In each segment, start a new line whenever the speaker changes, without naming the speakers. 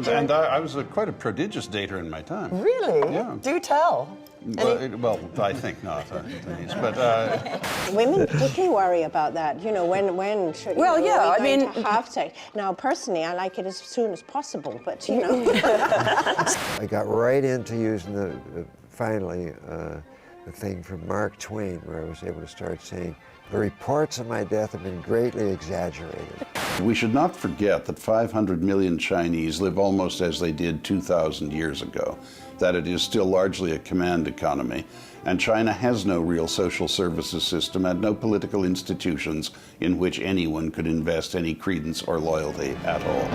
I was quite a prodigious dater in my time.
Really?
Yeah.
Do tell.
Well, I think not, Denise. But
women particularly worry about that. You know, when should
Well,
you know,
yeah,
are we
I
going
mean-
to have sex? Now, personally, I like it as soon as possible. But you know,
I got right into using finally the thing from Mark Twain, where I was able to start saying, "The reports of my death have been greatly exaggerated."
we should not forget that 500 million Chinese live almost as they did 2,000 years ago, that it is still largely a command economy, and China has no real social services system and no political institutions in which anyone could invest any credence or loyalty at all.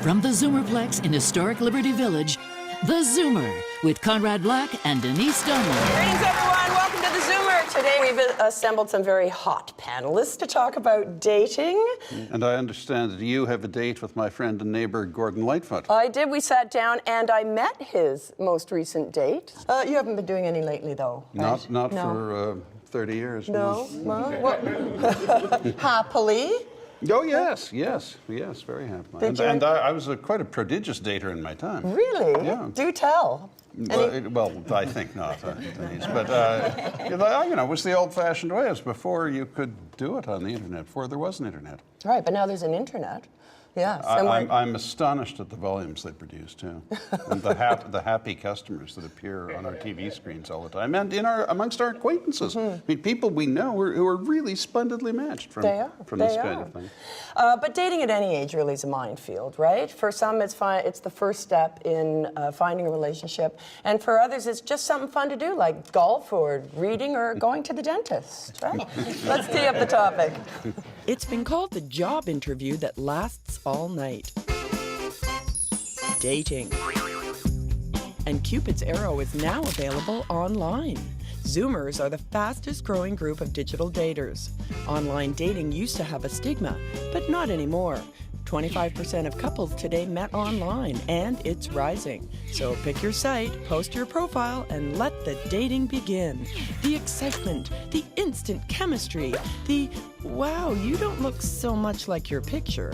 From the Zoomerplex in historic Liberty Village, The Zoomer with Conrad Black and Denise Donlon.
Greetings, everyone. Welcome to the Zoomer. Today we've assembled some very hot panelists to talk about dating.
And I understand that you have a date with my friend and neighbor, Gordon Lightfoot.
I did. We sat down and I met his most recent date. You haven't been doing any lately, though, right?
Not
No.
for 30 years.
No? What? Happily?
Oh, yes, very happy.
Did you?
And I was quite a prodigious dater in my time.
Really?
Yeah.
Do tell.
Well, I think not, Denise. But, you know, it was the old-fashioned way. It was before you could do it on the internet, before there was an internet.
Right, but now there's an internet. Yes.
I'm astonished at the volumes they produce, too. And the happy customers that appear on our TV screens all the time. And amongst our acquaintances. I mean, people we know who are really splendidly matched from this kind of thing.
But dating at any age really is a minefield, right? For some, it's the first step in finding a relationship. And for others, it's just something fun to do, like golf or reading or going to the dentist, right? Let's tee up the topic.
It's been called the job interview that lasts all night. Dating. And Cupid's Arrow is now available online. Zoomers are the fastest growing group of digital daters. Online dating used to have a stigma, but not anymore. 25% of couples today met online, and it's rising. So pick your site, post your profile, and let the dating begin. The excitement, the instant chemistry, the wow, you don't look so much like your picture.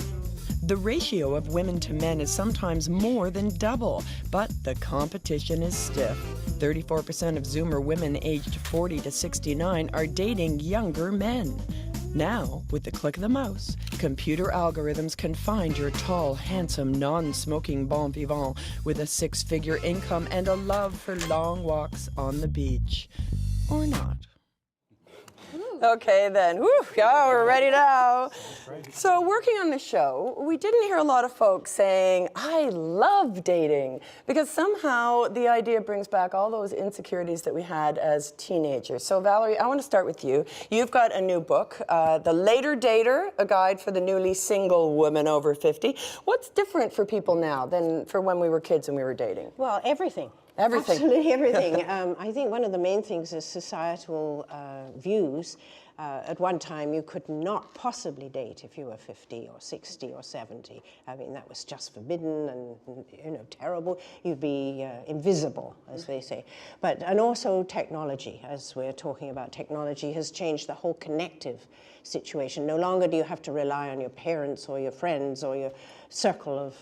The ratio of women to men is sometimes more than double, but the competition is stiff. 34% of Zoomer women aged 40 to 69 are dating younger men. Now, with the click of the mouse, computer algorithms can find your tall, handsome, non-smoking bon vivant with a six-figure income and a love for long walks on the beach. Or not.
Okay, then. Whew, yeah, we're ready now. So working on the show, we didn't hear a lot of folks saying, I love dating, because somehow the idea brings back all those insecurities that we had as teenagers. So Valerie, I want to start with you. You've got a new book, The Later Dater, a guide for the newly single woman over 50. What's different for people now than for when we were kids and we were dating?
well, everything.
Everything.
Absolutely everything. I think one of the main things is societal views. At one time, you could not possibly date if you were 50 or 60 or 70. I mean, that was just forbidden and, you know, terrible. You'd be invisible, as they say. And also technology, as we're talking about, technology has changed the whole connective situation. No longer do you have to rely on your parents or your friends or your circle of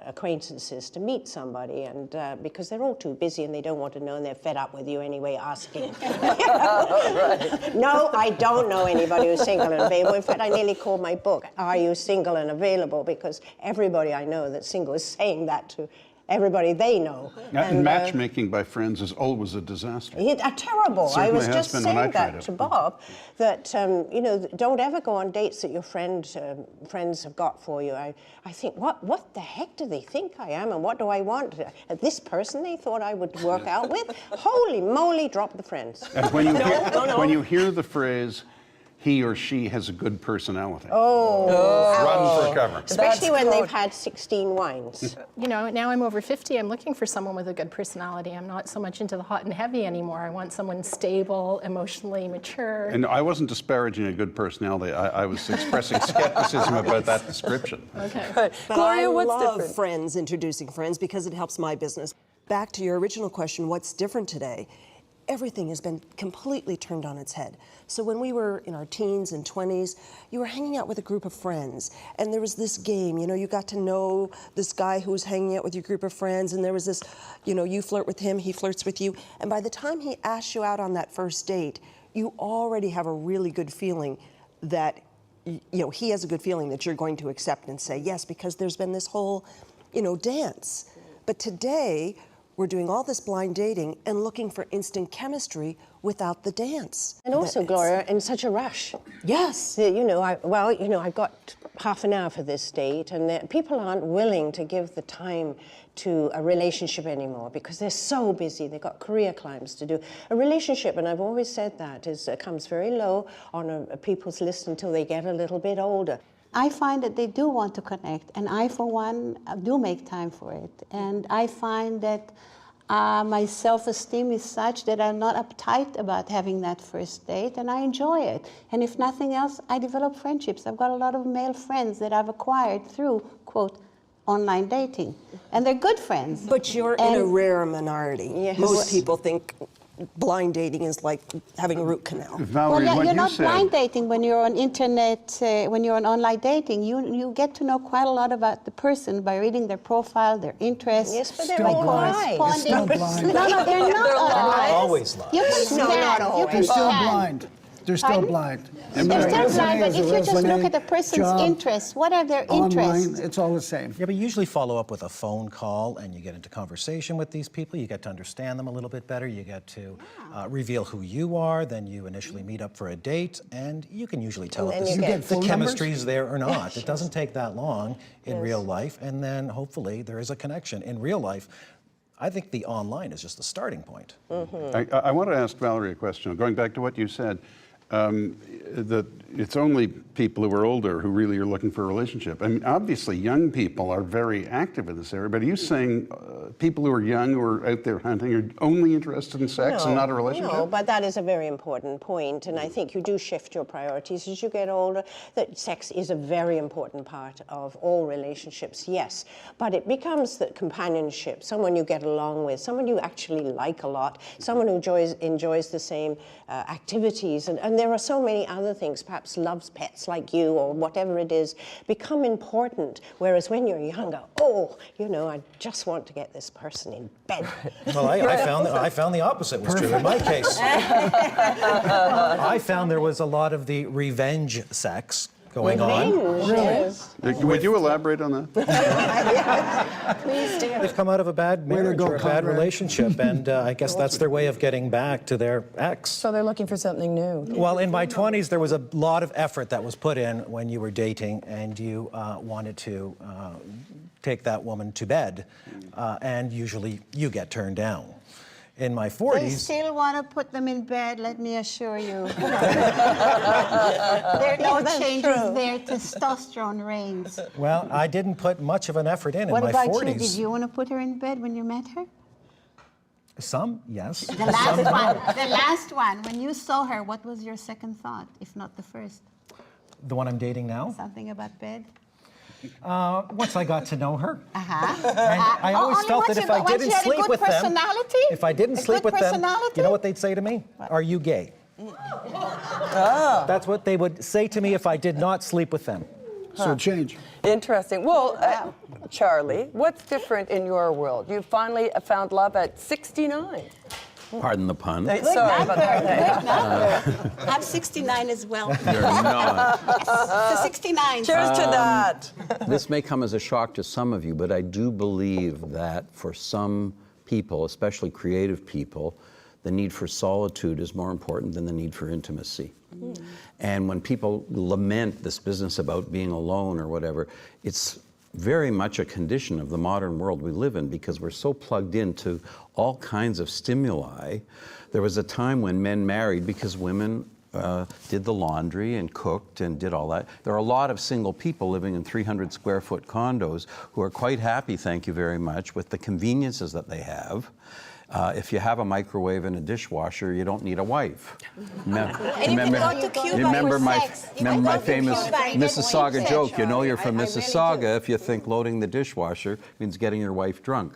acquaintances to meet somebody, and because they're all too busy and they don't want to know and they're fed up with you anyway asking.
Right.
No, I don't know anybody who's single and available. In fact, I nearly called my book, Are You Single and Available? Because everybody I know that's single is saying that to everybody they know.
And matchmaking by friends is always a disaster.
Terrible. I
Certainly
was
has
just
been when I
saying
tried
that
it.
to Bob, that you know, don't ever go on dates that your friends have got for you. I think, what the heck do they think I am, and what do I want? This person they thought I would work out with? Holy moly, drop the friends.
And when you hear the phrase, he or she has a good personality. Run for cover.
Especially when they've had 16 wines.
You know, now I'm over 50, I'm looking for someone with a good personality. I'm not so much into the hot and heavy anymore. I want someone stable, emotionally mature.
And I wasn't disparaging a good personality. I was expressing skepticism about that description.
Okay.
But
Gloria,
what's
I love
different?
friends introducing friends because it helps my business. Back to your original question, what's different today? everything has been completely turned on its head. So when we were in our teens and 20s, you were hanging out with a group of friends, and there was this game, you know, you got to know this guy who was hanging out with your group of friends, and there was this, you know, you flirt with him, he flirts with you, and by the time he asks you out on that first date, you already have a really good feeling that, you know, he has a good feeling that you're going to accept and say yes, because there's been this whole, you know, dance. But today, we're doing all this blind dating and looking for instant chemistry without the dance.
And also, Gloria, in such a rush.
Yes.
You know, I got half an hour for this date, and people aren't willing to give the time to a relationship anymore because they're so busy. They've got career climbs to do. A relationship, and I've always said that, comes very low on people's list until they get a little bit older.
I find that they do want to connect, and I, for one, do make time for it. And I find that my self-esteem is such that I'm not uptight about having that first date, and I enjoy it. And if nothing else, I develop friendships. I've got a lot of male friends that I've acquired through, quote, online dating. And they're good friends.
But you're in a rare minority.
Yes.
Most people think blind dating is like having a root canal.
Valerie,
well,
what
you're
you
not
said,
blind dating when you're on internet, when you're on online dating. You get to know quite a lot about the person by reading their profile, their interests.
Yes, but they're all lies.
No, no, they're not.
They're
all lies.
Always lie.
You can scan.
not
You
always.
can
They're still
scan.
blind. They're still
Pardon?
blind.
They're still blind, but if you just look at the person's interests, what are their interests?
Online, it's all the same.
Yeah, but you usually follow up with a phone call, and you get into conversation with these people. You get to understand them a little bit better. You get to reveal who you are. Then you initially meet up for a date, and you can usually tell if the chemistry's there or not. It doesn't take that long in real life, and then hopefully there is a connection. In real life, I think the online is just the starting point.
Mm-hmm. I want to ask Valerie a question. Going back to what you said, that it's only people who are older who really are looking for a relationship. I mean, obviously, young people are very active in this area, but are you saying people who are young, who are out there hunting, are only interested in sex and not a relationship?
No, but that is a very important point, and I think you do shift your priorities as you get older, that sex is a very important part of all relationships, yes, but it becomes the companionship, someone you get along with, someone you actually like a lot, someone who enjoys the same activities, and there are so many other things, perhaps loves pets like you or whatever it is, become important, whereas when you're younger, oh, you know, I just want to get this person in bed.
Well, I found the opposite was true in my case. I found there was a lot of the revenge sex going on.
Yes.
Would you elaborate on that?
Please do.
They've come out of a bad marriage or a bad relationship, and I guess that's their way of getting back to their ex.
So they're looking for something new.
Well, in my 20s, there was a lot of effort that was put in when you were dating and you wanted to take that woman to bed, and usually you get turned down. In my 40s...
They still want to put them in bed, let me assure you. There are no changes there. Testosterone reigns.
Well, I didn't put much of an effort in my 40s.
What about you? Did you want to put her in bed when you met her?
Some, yes.
The last one. When you saw her, what was your second thought, if not the first?
The one I'm dating now?
Something about bed?
Once I got to know her. And
Uh-huh.
I always felt that if I didn't sleep with them,
if
I didn't sleep with them, you know what they'd say to me? Are you gay? That's what they would say to me if I did not sleep with them.
So change.
Interesting. Well, Charlie, what's different in your world? You finally found love at 69.
Pardon the pun.
Sorry about that.
I'm 69 as well.
You're not.
So 69.
Cheers to that.
This may come as a shock to some of you, but I do believe that for some people, especially creative people, the need for solitude is more important than the need for intimacy. And when people lament this business about being alone or whatever, it's very much a condition of the modern world we live in because we're so plugged into all kinds of stimuli. There was a time when men married because women did the laundry and cooked and did all that. There are a lot of single people living in 300 square foot condos who are quite happy, thank you very much, with the conveniences that they have. If you have a microwave and a dishwasher, you don't need a wife.
Remember
my famous Mississauga joke, you know you're from Mississauga if you think loading the dishwasher means getting your wife drunk.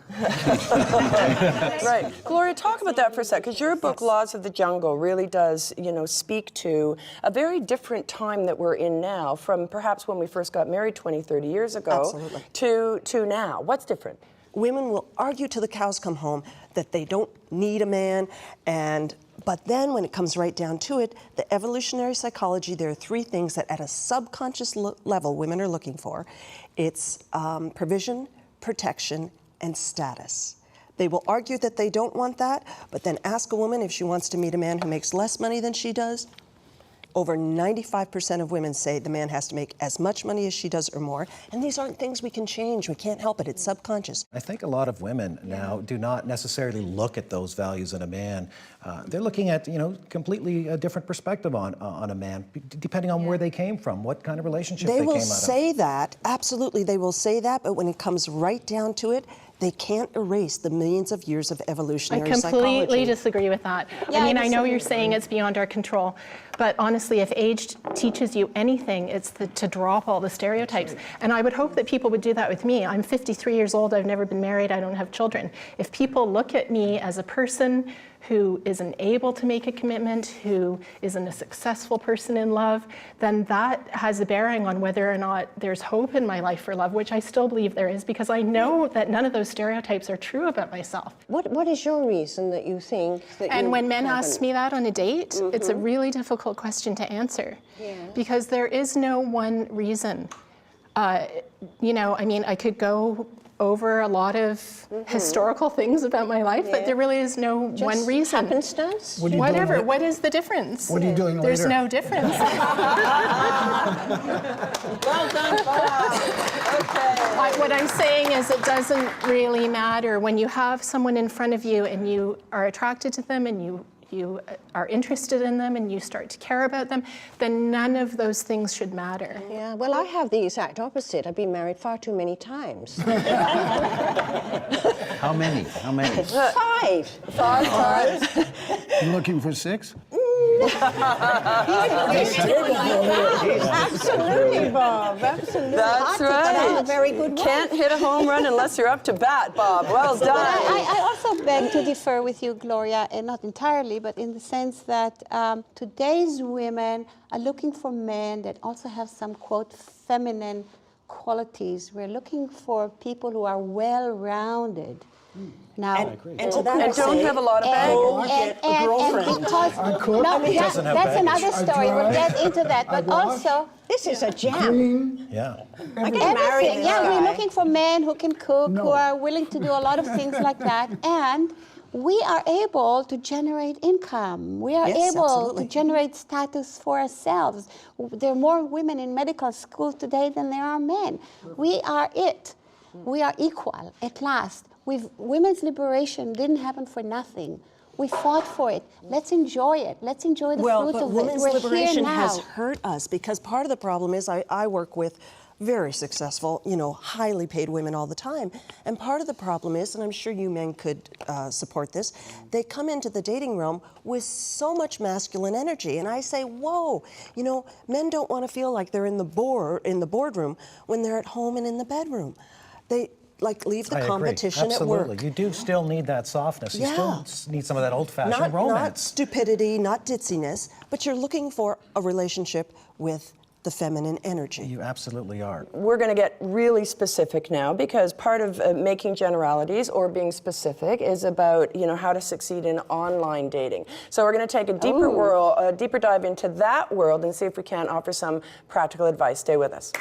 Right. Gloria, talk about that for a sec, because your book, Laws of the Jungle, really does, speak to a very different time that we're in now from perhaps when we first got married 20, 30 years ago to now. What's different?
Women will argue till the cows come home that they don't need a man, but then when it comes right down to it, the evolutionary psychology, there are three things that at a subconscious level women are looking for. It's provision, protection, and status. They will argue that they don't want that, but then ask a woman if she wants to meet a man who makes less money than she does. Over 95% of women say the man has to make as much money as she does or more. And these aren't things we can change. We can't help it. It's subconscious.
I think a lot of women now do not necessarily look at those values in a man. They're looking at, completely a different perspective on a man, depending on where they came from, what kind of relationship they came out of.
They will say that, absolutely, they will say that, but when it comes right down to it, they can't erase the millions of years of evolutionary psychology.
I completely disagree with that.
Yeah,
I know you're saying it's beyond our control, but honestly, if age teaches you anything, it's to drop all the stereotypes. And I would hope that people would do that with me. I'm 53 years old, I've never been married, I don't have children. If people look at me as a person who isn't able to make a commitment, who isn't a successful person in love, then that has a bearing on whether or not there's hope in my life for love, which I still believe there is, because I know that none of those stereotypes are true about myself.
What is your reason that you think that
And when men ask me that on a date, it's a really difficult question to answer, because there is no one reason. I could go over a lot of historical things about my life, but there really is no one reason.
Happenstance?
Whatever. What is the difference?
What are you doing later?
There's no difference.
Well done, Bob. Okay.
What I'm saying is it doesn't really matter. When you have someone in front of you and you are attracted to them and you are interested in them and you start to care about them, then none of those things should matter.
Yeah, well, I have the exact opposite. I've been married far too many times.
How many?
5.
5 times.
You looking for 6?
Absolutely, Bob. Absolutely.
That's right.
I'm a very good wife.
Can't hit a home run unless you're up to bat, Bob. Well done.
I also beg to differ with you, Gloria, and not entirely, but in the sense that today's women are looking for men that also have some, quote, feminine qualities. We're looking for people who are well-rounded. Now,
and to that
and don't have a lot of baggage.
and because that's another story. We'll get into that. But also,
this is a gem.
Yeah.
I can marry this guy.
we're looking for men who can cook, who are willing to do a lot of things like that, and we are able to generate income. We are able to generate status for ourselves. There are more women in medical school today than there are men. We are it. We are equal at last. Women's liberation didn't happen for nothing. We fought for it. Let's enjoy it. Let's enjoy the fruit of it.
Well, but women's liberation has
now.
hurt us because part of the problem is I work with very successful, highly paid women all the time. And part of the problem is, and I'm sure you men could support this, they come into the dating realm with so much masculine energy. And I say, whoa, men don't want to feel like they're in the boardroom when they're at home and in the bedroom. They leave the competition at work.
Absolutely. You do still need that softness. You still need some of that old-fashioned romance.
Not stupidity, not ditziness, but you're looking for a relationship with the feminine energy.
You absolutely are.
We're going to get really specific now, because part of making generalities or being specific is about how to succeed in online dating. So we're going to take a deeper dive into that world and see if we can offer some practical advice. Stay with us.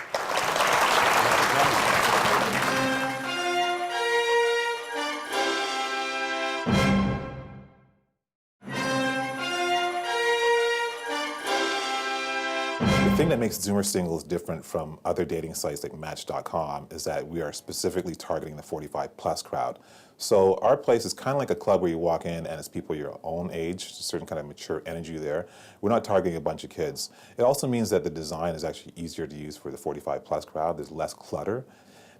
The thing that makes Zoomer Singles different from other dating sites like Match.com is that we are specifically targeting the 45-plus crowd. So our place is kind of like a club where you walk in and it's people your own age, a certain kind of mature energy there. We're not targeting a bunch of kids. It also means that the design is actually easier to use for the 45-plus crowd. There's less clutter.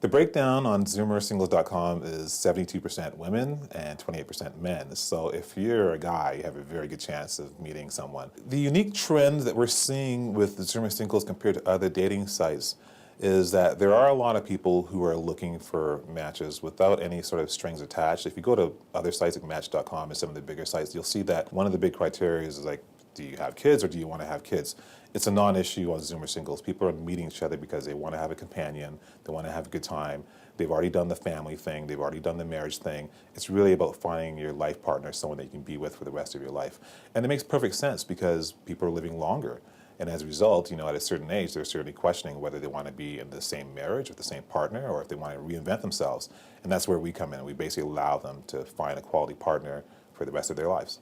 The breakdown on ZoomerSingles.com is 72% women and 28% men. So if you're a guy, you have a very good chance of meeting someone. The unique trend that we're seeing with the Zoomer Singles compared to other dating sites is that there are a lot of people who are looking for matches without any sort of strings attached. If you go to other sites like Match.com and some of the bigger sites, you'll see that one of the big criteria is like, do you have kids or do you want to have kids? It's a non-issue on Zoomer Singles. People are meeting each other because they want to have a companion, they want to have a good time. They've already done the family thing, they've already done the marriage thing. It's really about finding your life partner, someone that you can be with for the rest of your life. And it makes perfect sense because people are living longer. And as a result, at a certain age, they're certainly questioning whether they want to be in the same marriage with the same partner or if they want to reinvent themselves. And that's where we come in. We basically allow them to find a quality partner for the rest of their lives,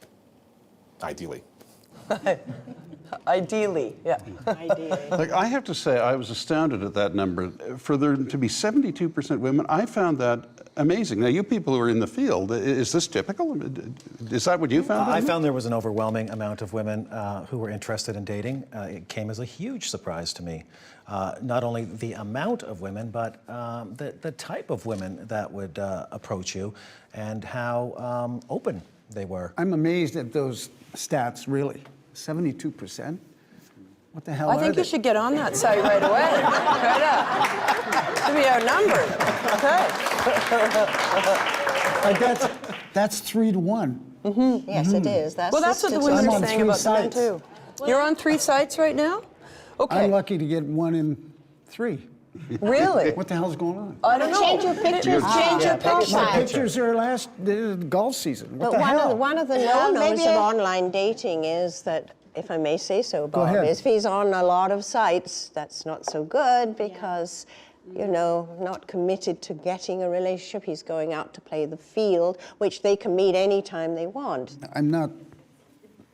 ideally.
Ideally, yeah.
Ideally.
Like, I have to say, I was astounded at that number. For there to be 72% women, I found that amazing. Now, you people who are in the field, is this typical? Is that what you found?
I found there was an overwhelming amount of women who were interested in dating. It came as a huge surprise to me. Not only the amount of women, but the type of women that would approach you and how open they were.
I'm amazed at those stats, really. 72%? What the hell
I think you should get on that site right away. Right up. To be outnumbered.
Like that's 3 to 1.
Mm-hmm. Yes, it is. That's
Well, that's what the women are saying about the men, too. You're on 3 sites right now? Okay.
I'm lucky to get 1 in 3.
Really?
What the hell's going on?
I don't know.
Change your pictures. Change your profile.
My pictures are last golf season. What
But
the hell?
one of the no-nos of online dating is that, if I may say so, Bob, is if he's on a lot of sites, that's not so good because, not committed to getting a relationship. He's going out to play the field, which they can meet anytime they want.
I'm not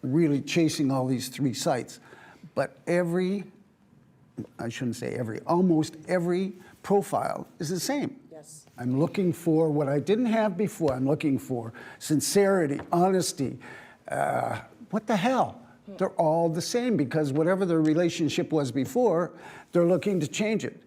really chasing all these 3 sites, but almost every profile is the same.
Yes.
I'm looking for what I didn't have before. I'm looking for sincerity, honesty. What the hell? They're all the same because whatever their relationship was before, they're looking to change it.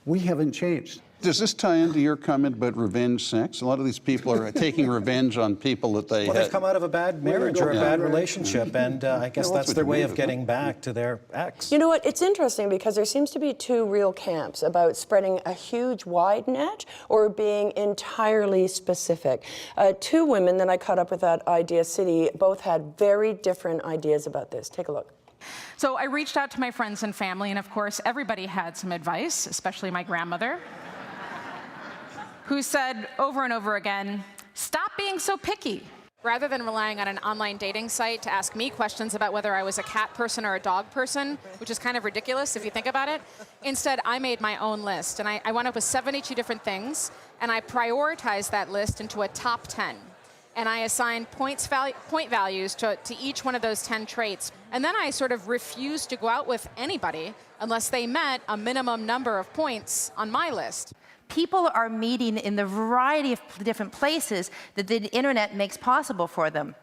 We haven't changed.
Does this tie into your comment about revenge sex? A lot of these people are taking revenge on people that they
they've come out of a bad marriage or a bad relationship, and I guess that's their way of getting back to their ex.
You know what? It's interesting because there seems to be 2 real camps about spreading a huge wide net or being entirely specific. 2 women that I caught up with at Idea City both had very different ideas about this. Take a look.
So I reached out to my friends and family, and of course, everybody had some advice, especially my grandmother, who said over and over again, stop being so picky.
Rather than relying on an online dating site to ask me questions about whether I was a cat person or a dog person, which is kind of ridiculous if you think about it, instead I made my own list. And I went up with 72 different things, and I prioritized that list into a top 10. And I assigned point values to each one of those 10 traits. And then I sort of refused to go out with anybody unless they met a minimum number of points on my list.
People are meeting in the variety of different places that the internet makes possible for them.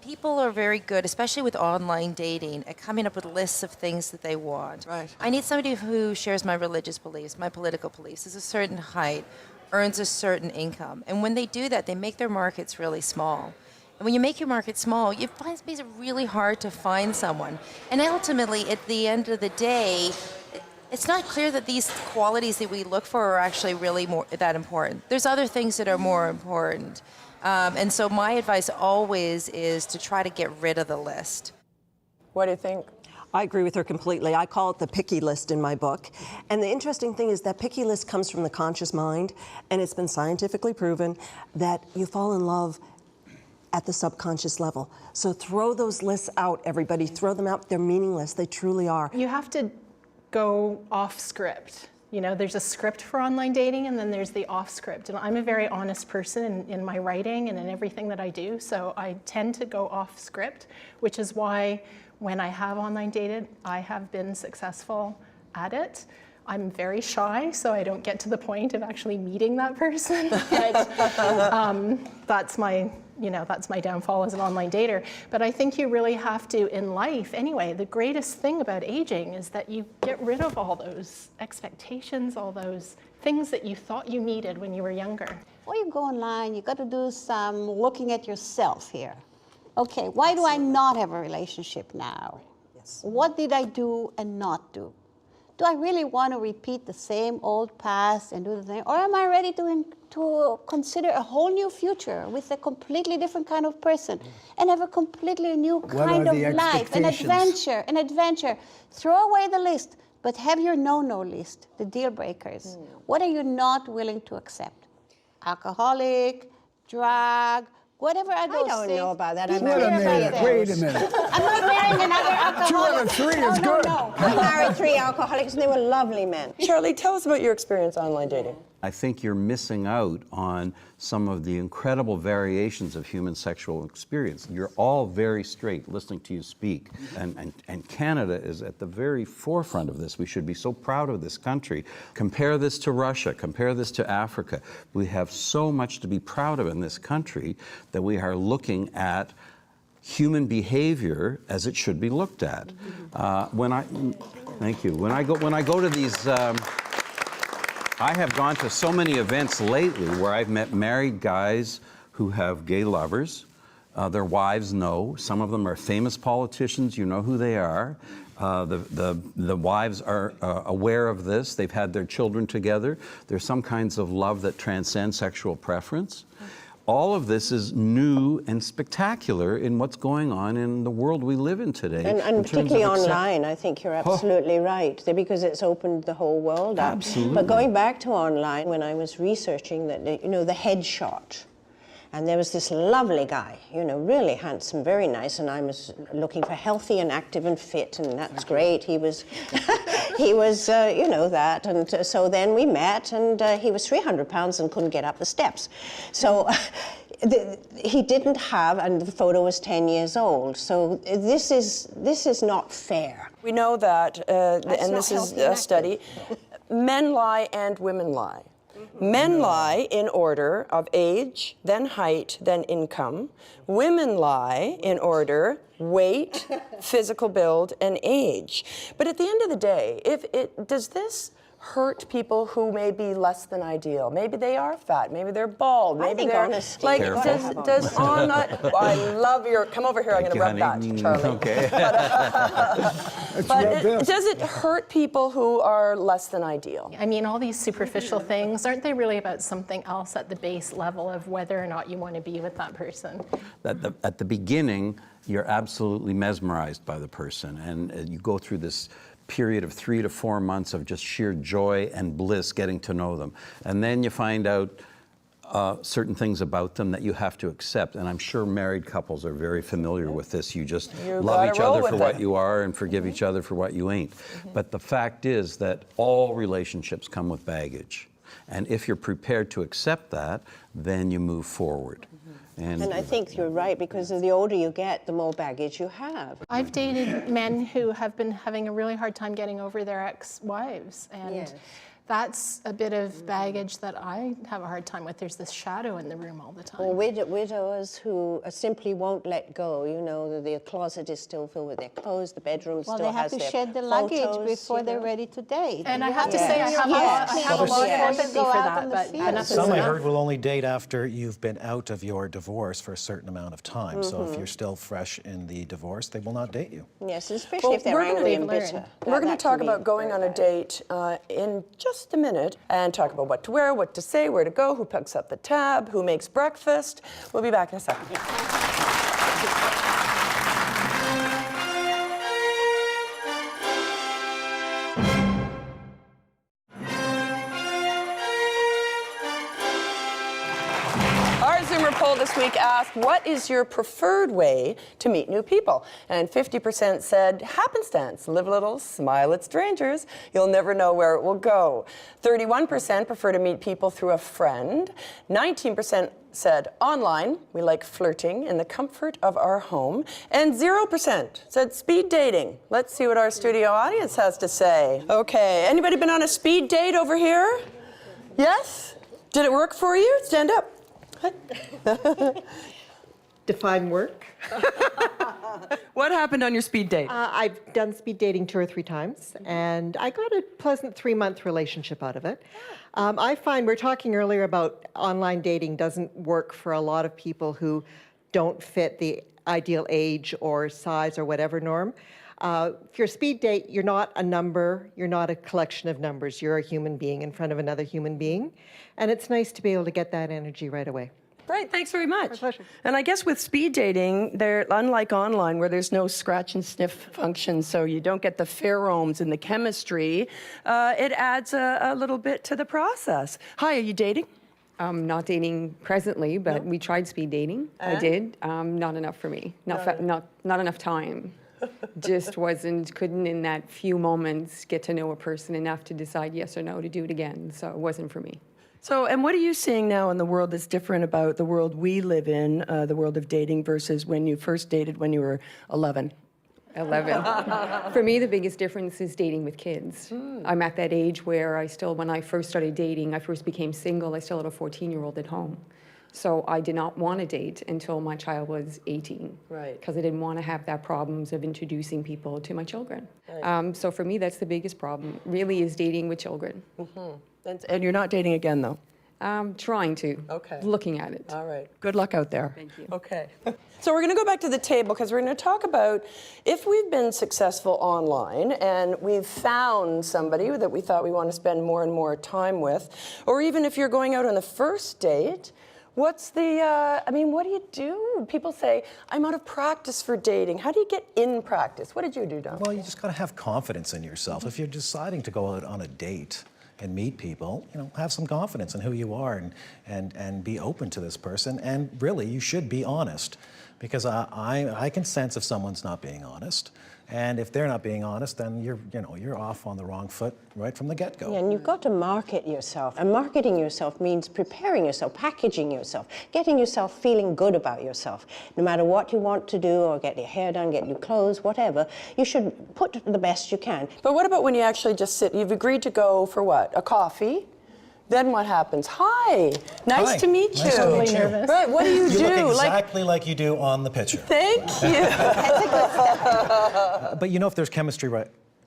People are very good, especially with online dating, at coming up with lists of things that they want.
Right.
I need somebody who shares my religious beliefs, my political beliefs, is a certain height, earns a certain income. And when they do that, they make their markets really small. And when you make your market small, it makes it really hard to find someone. And ultimately, at the end of the day, it's not clear that these qualities that we look for are actually really that important. There's other things that are more important. And so my advice always is to try to get rid of the list.
What do you think?
I agree with her completely. I call it the picky list in my book. And the interesting thing is that picky list comes from the conscious mind, and it's been scientifically proven that you fall in love at the subconscious level. So throw those lists out, everybody. Throw them out. They're meaningless. They truly are.
You have to go off script. There's a script for online dating, and then there's the off script. And I'm a very honest person in my writing and in everything that I do, so I tend to go off script, which is why when I have online dated, I have been successful at it. I'm very shy, so I don't get to the point of actually meeting that person. But that's my you know, that's my downfall as an online dater. But I think you really have to, in life anyway, the greatest thing about aging is that you get rid of all those expectations, all those things that you thought you needed when you were younger.
Before you go online, you got to do some looking at yourself here. Okay, why do I not have a relationship now?
Yes.
What did I do and not do? Do I really want to repeat the same old past and do the thing? Or am I ready to consider a whole new future with a completely different kind of person and have a completely new kind of life, an adventure? Throw away the list, but have your no-no list, the deal breakers. What are you not willing to accept? Alcoholic, drug, whatever are those things.
I don't know about that.
Wait a minute.
I'm not marrying another alcoholic.
2 out of 3 is good.
No.
I married 3 alcoholics, and they were lovely men.
Charlie, tell us about your experience online dating.
I think you're missing out on some of the incredible variations of human sexual experience. You're all very straight listening to you speak. And Canada is at the very forefront of this. We should be so proud of this country. Compare this to Russia, compare this to Africa. We have so much to be proud of in this country that we are looking at human behavior as it should be looked at. Thank you. When I go to these, I have gone to so many events lately where I've met married guys who have gay lovers. Their wives know. Some of them are famous politicians. You know who they are. The wives are aware of this. They've had their children together. There's some kinds of love that transcend sexual preference. All of this is new and spectacular in what's going on in the world we live in today.
And particularly online, I think you're absolutely right, because it's opened the whole world up.
Absolutely.
But going back to online, when I was researching that, you know, the headshot, and there was this lovely guy, you know, really handsome, very nice, and I was looking for healthy and active and fit, and that's great. He was, you know, that, and so then we met, and he was 300 pounds and couldn't get up the steps. So he didn't have, and the photo was 10 years old. So this is not fair.
We know that, and this is a study, men lie and women lie. Men lie in order of age, then height, then income. Women lie in order weight, physical build, and age. But at the end of the day, does this hurt people who may be less than ideal? Maybe they are fat, maybe they're bald, maybe they're
honesty.
like does online. I love your. Come over here. I'm going to rub that, Charlie.
Okay.
But does it hurt people who are less than ideal?
I mean, all these superficial things, aren't they really about something else at the base level of whether or not you want to be with that person?
At the beginning, you're absolutely mesmerized by the person, and you go through this period of 3 to 4 months of just sheer joy and bliss getting to know them. And then you find out certain things about them that you have to accept. And I'm sure married couples are very familiar with this. You just love each other for what you are and forgive each other for what you ain't. But the fact is that all relationships come with baggage. And if you're prepared to accept that, then you move forward.
And I think you're right, because the older you get, the more baggage you have.
I've dated men who have been having a really hard time getting over their ex-wives, and that's a bit of baggage that I have a hard time with. There's this shadow in the room all the time.
Or widowers who simply won't let go. You know, the closet is still filled with their clothes, the bedroom still has their
they have to shed the
photos,
luggage before they're ready to date.
And I have to say, I have a lot of empathy for that. But
some I heard will only date after you've been out of your divorce for a certain amount of time. So if you're still fresh in the divorce, they will not date you.
Yes, especially if they're angry and bitter.
We're going to talk about going on a date in just a minute and talk about what to wear, what to say, where to go, who picks up the tab, who makes breakfast. We'll be back in a second. Our Zoomer poll this week asked, what is your preferred way to meet new people? And 50% said happenstance, live a little, smile at strangers. You'll never know where it will go. 31% prefer to meet people through a friend. 19% said online, we like flirting in the comfort of our home. And 0% said speed dating. Let's see what our studio audience has to say. Okay, anybody been on a speed date over here? Yes? Did it work for you? Stand up.
Define work.
What happened on your speed date?
I've done speed dating 2 or 3 times, and I got a pleasant 3-month relationship out of it. I find we're talking earlier about online dating doesn't work for a lot of people who don't fit the ideal age or size or whatever norm. If you're a speed date, you're not a number, you're not a collection of numbers, you're a human being in front of another human being, and it's nice to be able to get that energy right away.
Great, thanks very much.
My pleasure.
And I guess with speed dating, they're unlike online where there's no scratch and sniff function, so you don't get the pheromones and the chemistry. It adds a little bit to the process. Hi, are you dating?
Not dating presently, but we tried speed dating. I did. Not enough for me. Not enough time. Just couldn't in that few moments get to know a person enough to decide yes or no to do it again. So it wasn't for me.
So, and what are you seeing now in the world that's different about the world we live in, the world of dating, versus when you first dated when you were 11?
11. For me, the biggest difference is dating with kids. I'm at that age where when I first started dating, I first became single, I still had a 14-year-old at home. So I did not want to date until my child was 18.
Right.
Because I didn't want to have that problems of introducing people to my children.
Right.
So for me, that's the biggest problem, really, is dating with children.
Mm-hmm. And you're not dating again, though?
Trying to.
Okay.
Looking at it.
All right. Good luck out there.
Thank you.
Okay. So we're going to go back to the table because we're going to talk about if we've been successful online and we've found somebody that we thought we want to spend more and more time with, or even if you're going out on the first date, what's the, what do you do? People say, I'm out of practice for dating. How do you get in practice? What did you do, Don?
Well, you just got to have confidence in yourself. If you're deciding to go out on a date and meet people, have some confidence in who you are and be open to this person. And really, you should be honest, because I can sense if someone's not being honest. And if they're not being honest, then you're off on the wrong foot right from the get-go.
Yeah, and you've got to market yourself. And marketing yourself means preparing yourself, packaging yourself, getting yourself feeling good about yourself. No matter what you want to do, or get your hair done, get new clothes, whatever, you should put the best you can.
But what about when you actually just sit? You've agreed to go for what? A coffee? Then what happens? Hi, nice to meet you.
Nice to meet you.
Nervous. Right, what do you do?
You look exactly like you do on the picture.
Thank you. That's a good step.
But if there's chemistry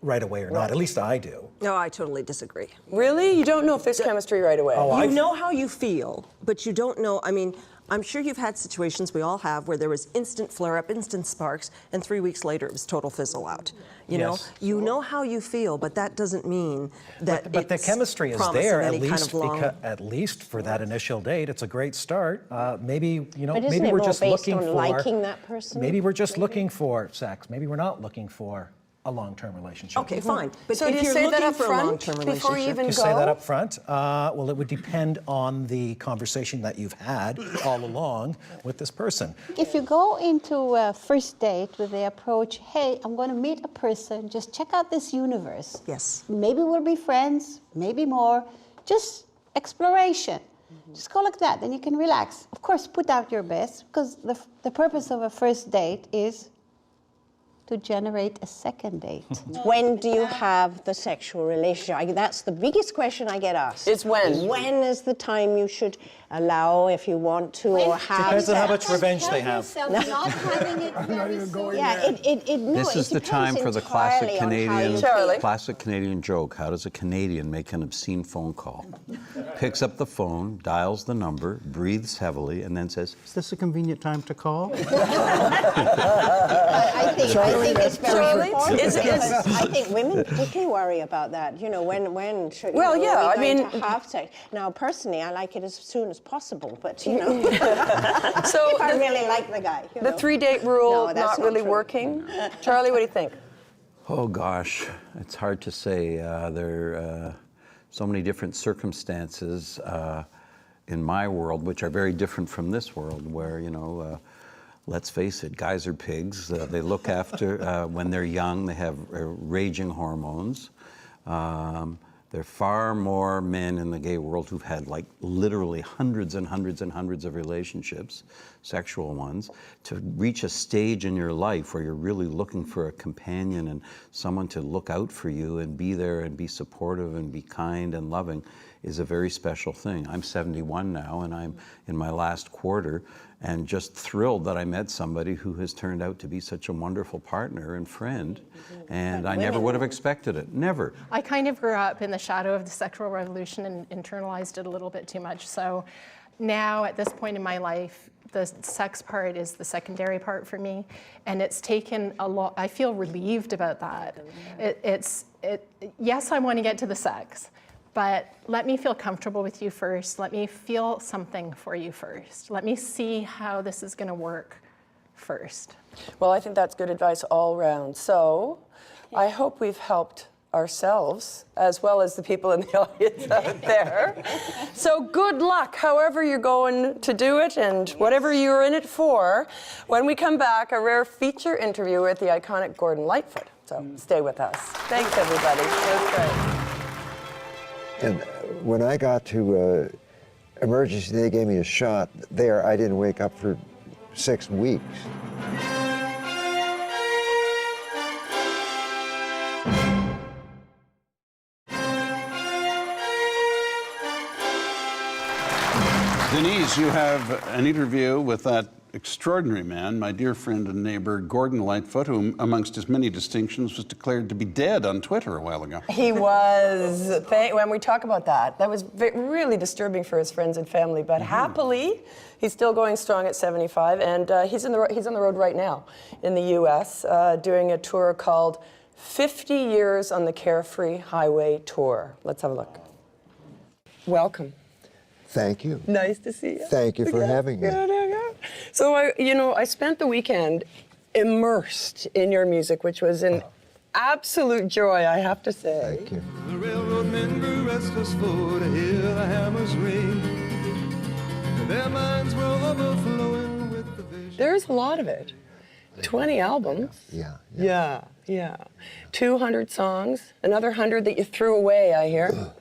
right away or not. At least I do.
No, I totally disagree.
Really? You don't know if there's chemistry right away?
You know how you feel, but you don't know. I'm sure you've had situations, we all have, where there was instant flare-up, instant sparks, and 3 weeks later it was total fizzle out. You know how you feel, but that doesn't mean that
But the chemistry is there, at least for that
Yeah.
initial date. It's a great start. Maybe
But isn't
maybe
it
we're
more
just
based
looking
on
for
liking that person?
Maybe we're just looking for sex. Maybe we're not looking for a long-term relationship.
Okay, fine. But
So
if
do you
you're
say that
looking
up
for a
front
long-term
before
relationship,
you even
You
go?
say that up front? Well, it would depend on the conversation that you've had all along with this person.
If you go into a first date with the approach, hey, I'm going to meet a person, just check out this universe.
Yes.
Maybe we'll be friends, maybe more. Just exploration. Just go like that, then you can relax. Of course, put out your best, because the purpose of a first date is to generate a second date.
When do you have the sexual relationship? That's the biggest question I get asked.
It's when?
When is the time you should allow, if you want to, or have
Depends on how much
sex?
revenge they have.
Not having it very soon.
Yeah,
This is the time for the classic Canadian joke. How does a Canadian make an obscene phone call? Picks up the phone, dials the number, breathes heavily, and then says, "Is this a convenient time to call?"
I think it's very
Charlie?
important.
Is it-
Because I think women particularly worry about that. When should
Well,
are
yeah,
we
I
going
mean-
to have sex? Now, personally, I like it as soon as possible, but
So
if I really like the guy.
The 3-date rule
No, that's
not really
true.
working. Charlie, what do you think?
Oh gosh, it's hard to say. There are so many different circumstances in my world, which are very different from this world, where, let's face it, guys are pigs. They look after, when they're young, they have raging hormones. There are far more men in the gay world who've had literally hundreds and hundreds and hundreds of relationships. sexual ones, to reach a stage in your life where you're really looking for a companion and someone to look out for you and be there and be supportive and be kind and loving is a very special thing. I'm 71 now, and I'm in my last quarter, and just thrilled that I met somebody who has turned out to be such a wonderful partner and friend, and I never would have expected it, never.
I kind of grew up in the shadow of the sexual revolution and internalized it a little bit too much. So now, at this point in my life, the sex part is the secondary part for me, and it's taken a lot. I feel relieved about that. Yes, I want to get to the sex, but let me feel comfortable with you first. Let me feel something for you first. Let me see how this is going to work first.
Well, I think that's good advice all around. So I hope we've helped ourselves as well as the people in the audience out there. So good luck, however you're going to do it and whatever you're in it for. When we come back, a rare feature interview with the iconic Gordon Lightfoot. So stay with us. Thanks, everybody. It was great.
And when I got to emergency, they gave me a shot there. I didn't wake up for 6 weeks.
Denise, you have an interview with that extraordinary man, my dear friend and neighbor, Gordon Lightfoot, who, amongst his many distinctions, was declared to be dead on Twitter a while ago.
He was. When we talk about that, that was really disturbing for his friends and family. But happily, he's still going strong at 75, and he's on the road right now in the U.S. Doing a tour called 50 Years on the Carefree Highway Tour. Let's have a look. Welcome.
Thank you.
Nice to see you.
Thank you for having me.
So I spent the weekend immersed in your music, which was an absolute joy, I have to say.
Thank you.
The railroad men grew restless for to hear the hammers ring. Their minds were overflowing with the vision.
There's a lot of it. 20 albums.
Yeah.
200 songs. Another 100 that you threw away, I hear.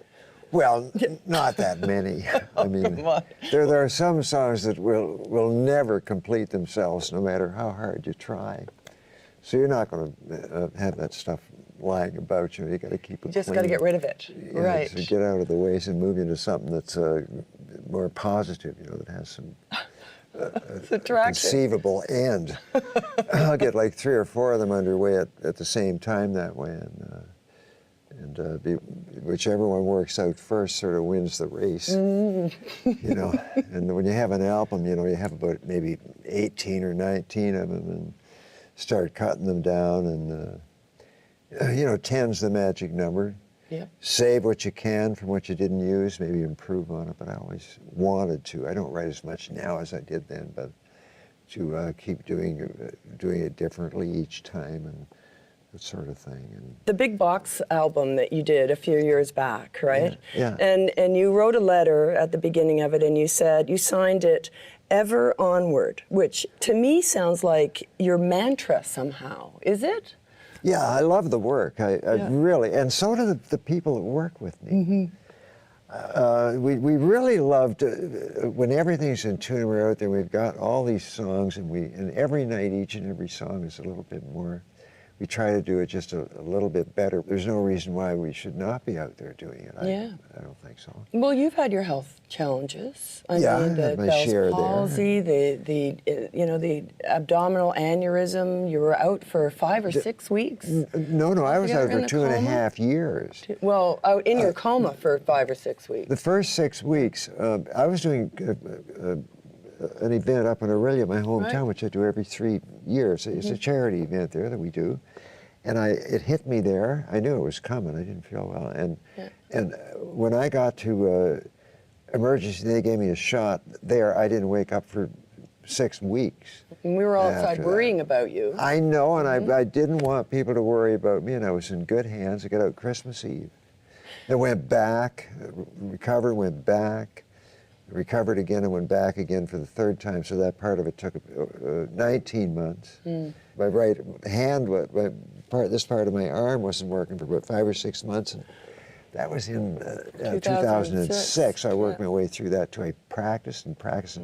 Well, not that many. I mean, there are some songs that will never complete themselves, no matter how hard you try. So you're not going to have that stuff lying about you. You got to keep it.
Just
clean.
got to get rid of it. Right.
So get out of the way and move into something that's more positive. That has some conceivable end. I'll get like 3 or 4 of them underway at the same time that way, and whichever one works out first sort of wins the race. And when you have an album, you have about maybe 18 or 19 of them, and start cutting them down, and 10's the magic number.
Yep.
Save what you can from what you didn't use, maybe improve on it, but I always wanted to. I don't write as much now as I did then, but to keep doing it differently each time, and that sort of thing. And
the Big Box album that you did a few years back, right?
Yeah.
And you wrote a letter at the beginning of it, and you said you signed it "Ever Onward," which to me sounds like your mantra somehow. Is it?
Yeah, I love the work. I really, and so do the people that work with me. We really loved when everything's in tune. We're out there. We've got all these songs, and every night, each and every song is a little bit more. We try to do it just a little bit better. There's no reason why we should not be out there doing it. I don't think so.
Well, you've had your health challenges. I
I
mean, the
had my
Bell's
share
palsy, the abdominal aneurysm. You were out for 5 or 6 weeks.
No, I was out for 2.5 years.
Well, out in your coma for 5 or 6 weeks.
The first 6 weeks, I was doing an event up in Orillia, my hometown, which I do every 3 years. It's a charity event there that we do. And it hit me there. I knew it was coming. I didn't feel well. And when I got to emergency, they gave me a shot there. I didn't wake up for 6 weeks.
And we were all outside worrying about you.
I know, and I didn't want people to worry about me, and I was in good hands. I got out Christmas Eve. Then went back, recovered, went back. Recovered again and went back again for the 3rd time, so that part of it took 19 months. My right hand, this part of my arm wasn't working for about 5 or 6 months, and that was in 2006. I worked my way through that too. I practiced and practiced.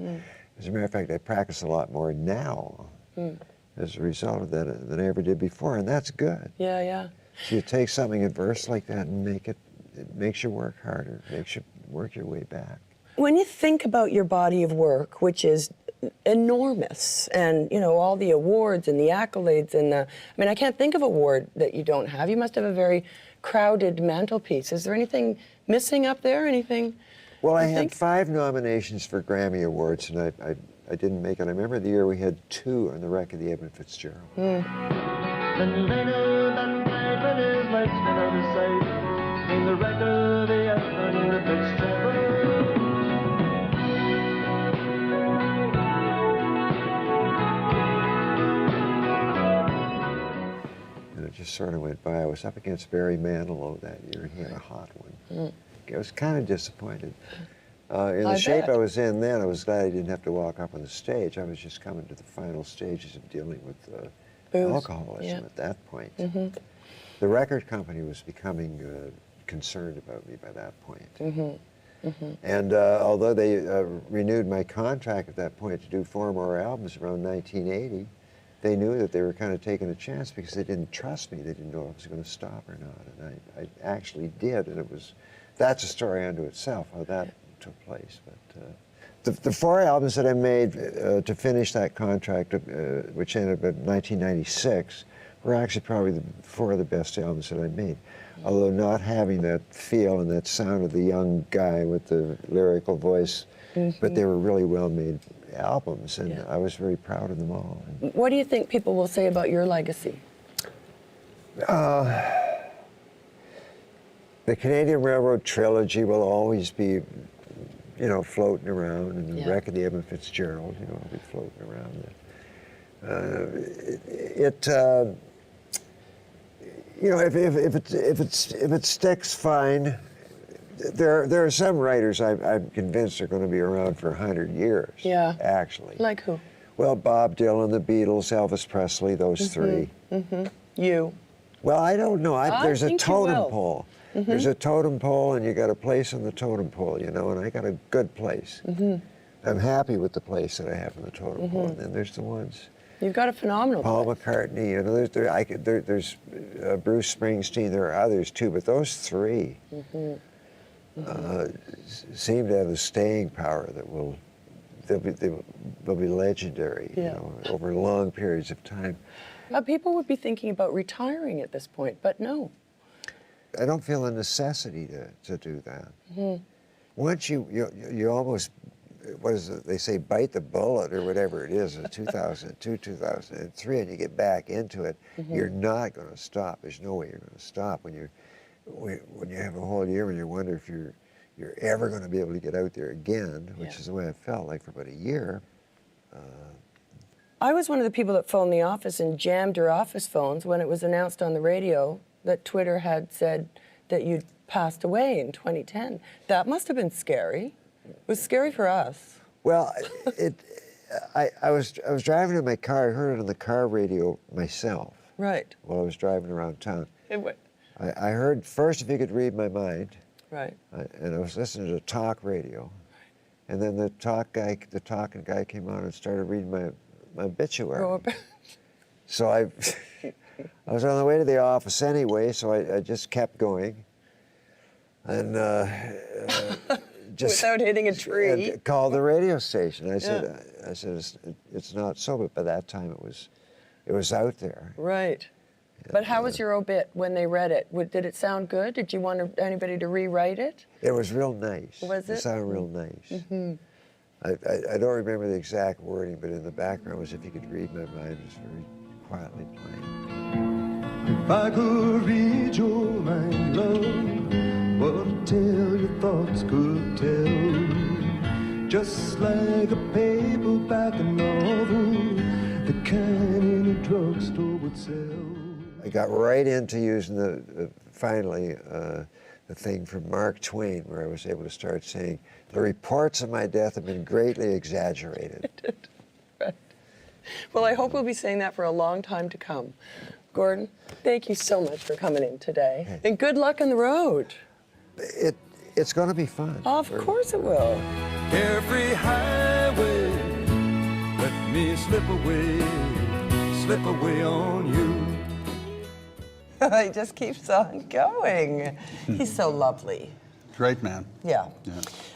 As a matter of fact, I practice a lot more now as a result of that than I ever did before, and that's good.
Yeah, yeah.
So you take something adverse like that and it makes you work harder, makes you work your way back.
When you think about your body of work, which is enormous, and you know, all the awards and the accolades and I mean, I can't think of a award that you don't have. You must have a very crowded mantelpiece. Is there anything missing up there? Anything?
Well, I had 5 nominations for Grammy Awards, and I didn't make it. I remember the year we had 2 on the wreck of the Edmund Fitzgerald.
And later that night when his legs went out of sight, came the wreck of the Edmund Fitzgerald.
And it just sort of went by. I was up against Barry Manilow that year. He had a hot one. I was kind of disappointed. In the shape I was in then, I was glad I didn't have to walk up on the stage. I was just coming to the final stages of dealing with alcoholism at that point. The record company was becoming concerned about me by that point. And although they renewed my contract at that point to do 4 more albums around 1980, they knew that they were kind of taking a chance because they didn't trust me. They didn't know if I was going to stop or not. And I actually did, and that's a story unto itself, how that took place. But the 4 albums that I made to finish that contract, which ended up in 1996, were actually probably 4 of the best albums that I made. Although not having that feel and that sound of the young guy with the lyrical voice, but they were really well-made albums, and I was very proud of them all.
What do you think people will say about your legacy?
The Canadian Railroad trilogy will always be, you know, floating around, and the wreck of the Edmund Fitzgerald, you know, will be floating around. You know, if it sticks, fine. There are some writers I'm convinced are going to be around for 100 years. Yeah. Actually.
Like who?
Well, Bob Dylan, the Beatles, Elvis Presley, those 3.
You.
Well, I don't know. There's a totem pole. There's a totem pole, and you got a place on the totem pole, you know, and I got a good place. I'm happy with the place that I have on the totem pole. And then there's the ones.
You've got a phenomenal
Paul McCartney, you know, there's Bruce Springsteen, there are others too, but those 3 seem to have the staying power that they'll be legendary, you know, over long periods of time.
People would be thinking about retiring at this point, but no.
I don't feel a necessity to do that. Once you almost, what is it, they say bite the bullet or whatever it is, in 2002, 2003, and you get back into it, you're not going to stop. There's no way you're going to stop when you have a whole year and you wonder if you're ever going to be able to get out there again, which is the way I felt like for about a year.
I was one of the people that phoned the office and jammed your office phones when it was announced on the radio that Twitter had said that you'd passed away in 2010. That must have been scary. It was scary for us.
Well, I was driving in my car. I heard it on the car radio myself.
Right.
While I was driving around town.
What?
I heard first, if you could read my mind.
Right.
And I was listening to talk radio, and then the talking guy came on and started reading my obituary. So I was on the way to the office anyway, so I just kept going, and just
without hitting a tree.
Called the radio station. I said, it's not so, but by that time it was out there.
Right. But how was your obit when they read it? Did it sound good? Did you want anybody to rewrite it?
It was real nice.
Was it?
It sounded real nice. I don't remember the exact wording, but in the background was, if you could read my mind, it was very quietly playing.
If I could read your mind, love, what a tale your thoughts could tell. Just like a paperback novel, the kind in a drugstore would sell.
I got right into using finally the thing from Mark Twain, where I was able to start saying, the reports of my death have been greatly exaggerated.
Right. Well, I hope we'll be saying that for a long time to come. Gordon, thank you so much for coming in today. Hey. And good luck on the road.
It's going to be fun.
Of course it will.
Every highway me slip away on you.
He just keeps on going. He's so lovely.
Great man.
Yeah.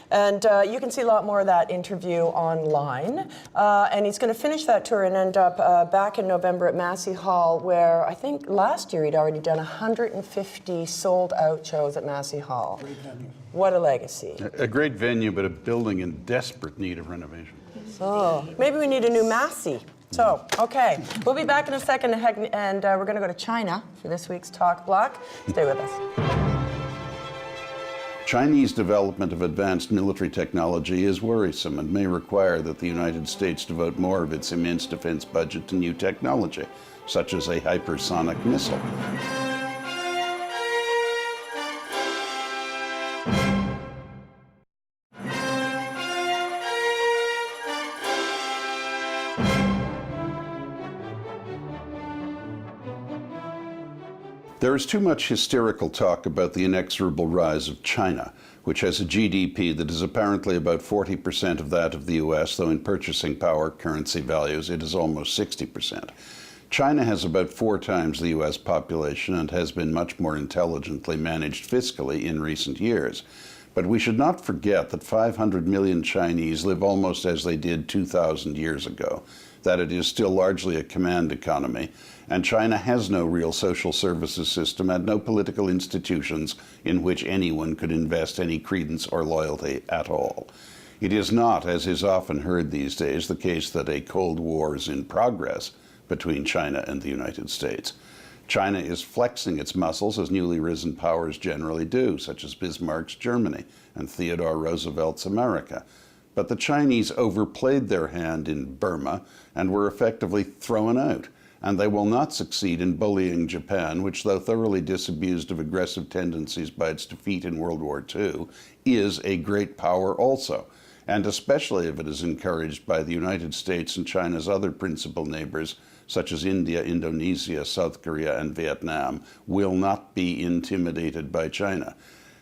And you can see a lot more of that interview online. And he's going to finish that tour and end up back in November at Massey Hall, where I think last year he'd already done 150 sold-out shows at Massey Hall.
Great venue.
What a legacy.
A great venue, but a building in desperate need of renovation.
Oh, maybe we need a new Massey. So, okay, we'll be back in a second, and we're going to go to China for this week's Talk Block. Stay with us.
Chinese development of advanced military technology is worrisome and may require that the United States devote more of its immense defense budget to new technology, such as a hypersonic missile. There is too much hysterical talk about the inexorable rise of China, which has a GDP that is apparently about 40% of that of the US, though in purchasing power, currency values, it is almost 60%. China has about 4 times the US population and has been much more intelligently managed fiscally in recent years. But we should not forget that 500 million Chinese live almost as they did 2,000 years ago, that it is still largely a command economy, and China has no real social services system and no political institutions in which anyone could invest any credence or loyalty at all. It is not, as is often heard these days, the case that a Cold War is in progress between China and the United States. China is flexing its muscles as newly risen powers generally do, such as Bismarck's Germany and Theodore Roosevelt's America. But the Chinese overplayed their hand in Burma and were effectively thrown out. And they will not succeed in bullying Japan, which, though thoroughly disabused of aggressive tendencies by its defeat in World War II, is a great power also, and especially if it is encouraged by the United States and China's other principal neighbors, such as India, Indonesia, South Korea, and Vietnam, will not be intimidated by China.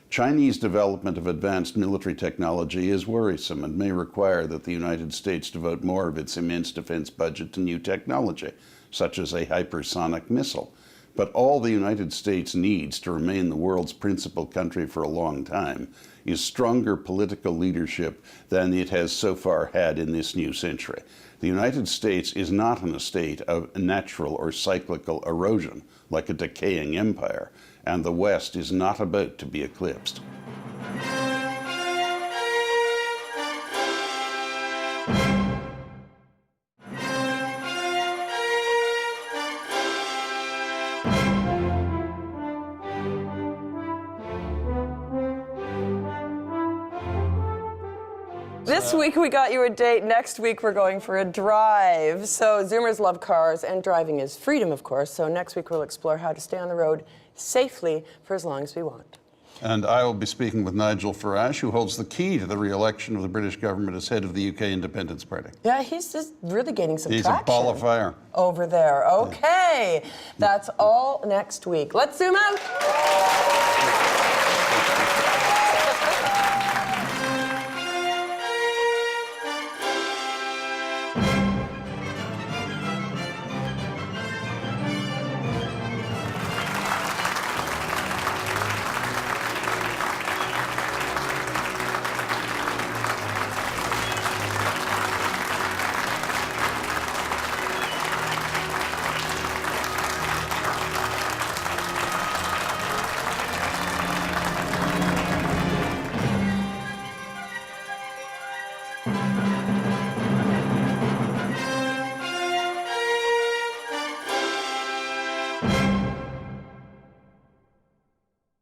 Chinese development of advanced military technology is worrisome and may require that the United States devote more of its immense defense budget to new technology, such as a hypersonic missile. But all the United States needs to remain the world's principal country for a long time is stronger political leadership than it has so far had in this new century. The United States is not in a state of natural or cyclical erosion, like a decaying empire, and the West is not about to be eclipsed.
This week we got you a date. Next week we're going for a drive. So Zoomers love cars, and driving is freedom, of course. So next week we'll explore how to stay on the road safely for as long as we want.
And I will be speaking with Nigel Farage, who holds the key to the re-election of the British government as head of the UK Independence Party.
Yeah, he's just really gaining some
He's
traction.
a ball of fire.
Over there. Okay, that's all next week. Let's zoom out.